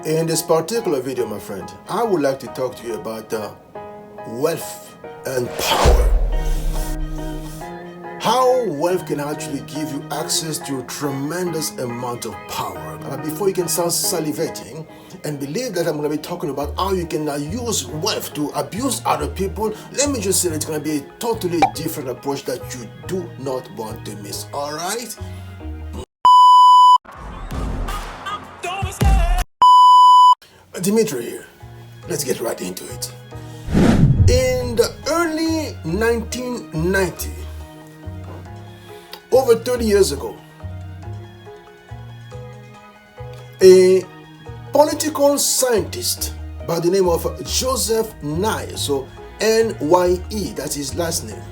In this particular video, my friend, I would like to talk to you about wealth and power. How wealth can actually give you access to a tremendous amount of power. Before you can start salivating and believe that I'm going to be talking about how you can use wealth to abuse other people, let me just say that it's going to be a totally different approach that you do not want to miss. Alright? Dimitri here. Let's get right into it. In the early 1990s, over 30 years ago, a political scientist by the name of Joseph Nye, so N-Y-E, that's his last name,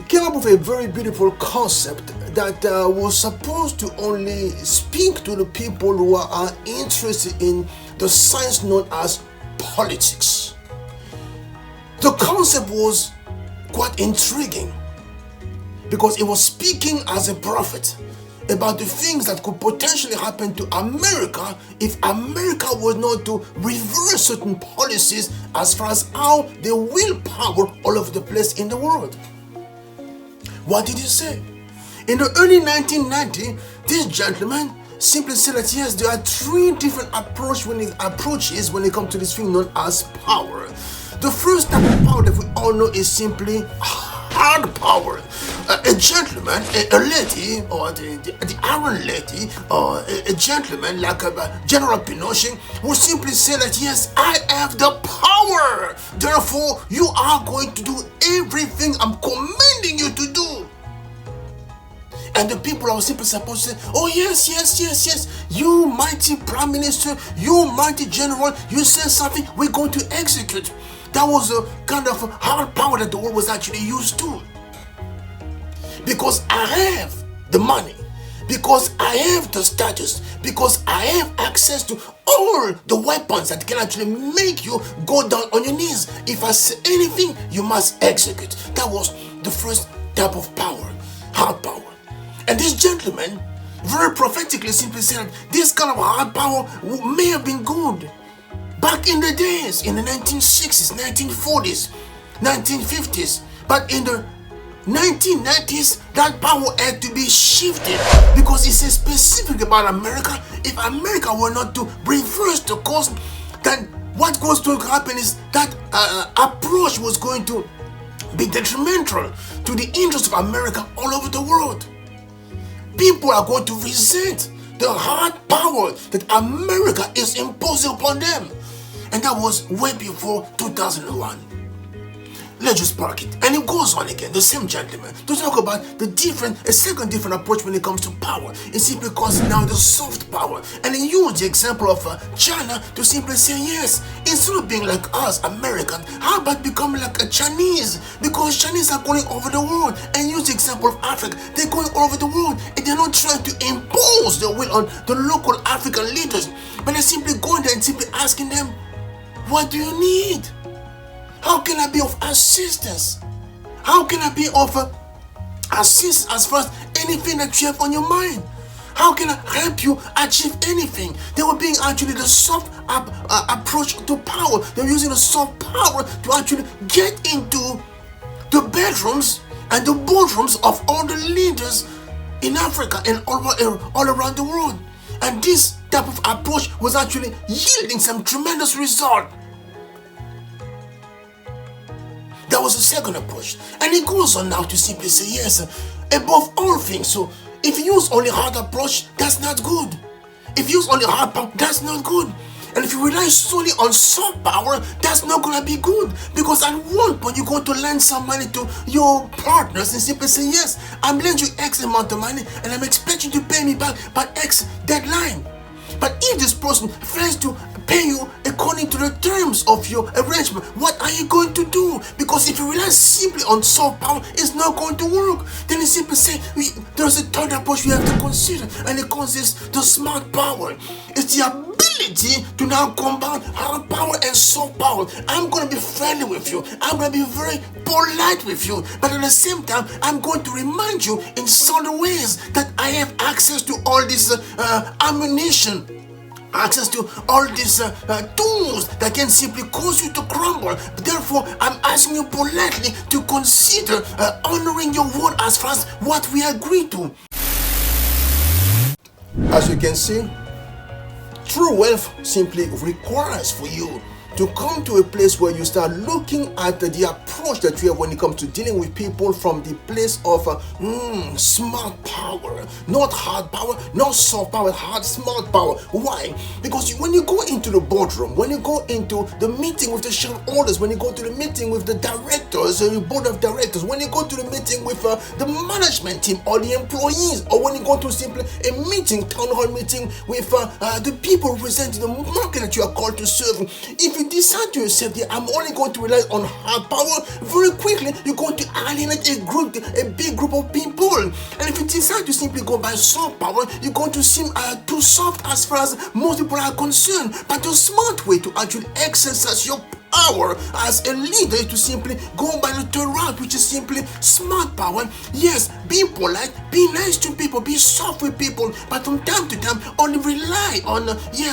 came up with a very beautiful concept that was supposed to only speak to the people who are interested in the science known as politics. The concept was quite intriguing because it was speaking as a prophet about the things that could potentially happen to America if America was not to reverse certain policies as far as how they will power all over the place in the world. What did he say? In the early 1990s, this gentleman simply said that yes, there are three different approaches when it comes to this thing known as power. The first type of power that we all know is simply hard power. A gentleman, a lady, or the iron lady, or a gentleman like General Pinochet will simply say that yes, I have the power. Therefore, you are going to do everything I'm commanding you to do. And the people are simply supposed to say, oh yes, you mighty prime minister, you mighty general, you said something, we're going to execute. That was a kind of hard power that the world was actually used to. Because I have the money, because I have the status, because I have access to all the weapons that can actually make you go down on your knees. If I say anything, you must execute. That was the first type of power, hard power. And this gentleman very prophetically simply said this kind of hard power may have been good back in the days, in the 1960s, 1940s, 1950s. But in the 1990s, that power had to be shifted because it says specifically about America. If America were not to reverse the course, then what was going to happen is that approach was going to be detrimental to the interests of America all over the world. People are going to resent the hard power that America is imposing upon them. And that was way before 2001. Let's just park it. And it goes on again, the same gentleman, to talk about a second different approach when it comes to power. It's simply because now the soft power. And he used the example of China to simply say, yes, instead of being like us, American, how about becoming like a Chinese? Because Chinese are going over the world. And use the example of Africa. They're going all over the world. And they're not trying to impose their will on the local African leaders. But they're simply going there and simply asking them, what do you need? How can I be of assistance? How can I be of assistance as far as anything that you have on your mind? How can I help you achieve anything? They were being actually the soft approach to power. They were using the soft power to actually get into the bedrooms and the boardrooms of all the leaders in Africa and all around the world. And this type of approach was actually yielding some tremendous result. That was the second approach. And he goes on now to simply say, yes, above all things. So if you use only hard approach, that's not good. If you use only hard power, that's not good. And if you rely solely on soft power, that's not going to be good. Because at one point, you're going to lend some money to your partners and simply say, yes, I'm lending you X amount of money and I'm expecting you to pay me back by X deadline. But if this person fails to pay you according to the terms of your arrangement, what are you going to do? Because if you rely simply on soft power, it's not going to work. Then you simply say, there's a third approach we have to consider, and it consists the smart power. It's the ability to now combine hard power and soft power. I'm going to be friendly with you. I'm going to be very polite with you. But at the same time, I'm going to remind you in subtle ways that I have access to all this ammunition access to all these tools that can simply cause you to crumble. Therefore, I'm asking you politely to consider honoring your word as far as what we agree to. As you can see, true wealth simply requires for you to come to a place where you start looking at the approach that you have when it comes to dealing with people from the place of smart power, not hard power, not soft power, hard smart power. Why? Because when you go into the boardroom, when you go into the meeting with the shareholders, when you go to the meeting with the directors or the board of directors, when you go to the meeting with the management team or the employees, or when you go to simply a meeting, town hall meeting with the people representing the market that you are called to serve, if you decide to yourself that I'm only going to rely on hard power, very quickly you're going to alienate a big group of people. And if you decide to simply go by soft power, you're going to seem too soft as far as most people are concerned. But the smart way to actually exercise your power as a leader is to simply go by the third route, which is simply smart power. Yes, be polite, be nice to people, be soft with people, but from time to time only rely on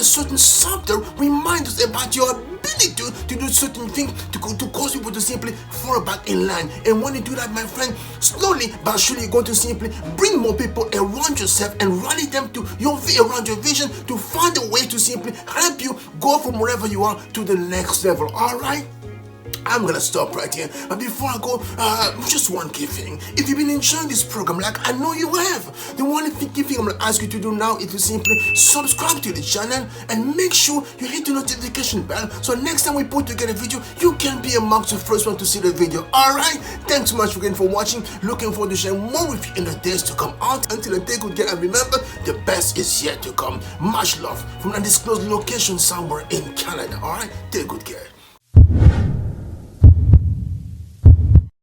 certain subtle reminders about your ability to do certain things to cause people to simply fall back in line. And when you do that, my friend, slowly but surely you're going to simply bring more people around yourself and rally them to around your vision to find a way to simply help you go from wherever you are to the next level. All right? I'm gonna stop right here, but before I go, just one key thing. If you've been enjoying this program like I know you have, the one key thing I'm gonna ask you to do now is to simply subscribe to the channel and make sure you hit the notification bell so next time we put together a video, you can be amongst the first one to see the video. Alright, thanks so much again for watching. Looking forward to sharing more with you in the days to come out. Until then, take good care and remember, the best is yet to come. Much love from an undisclosed location somewhere in Canada. Alright, take good care.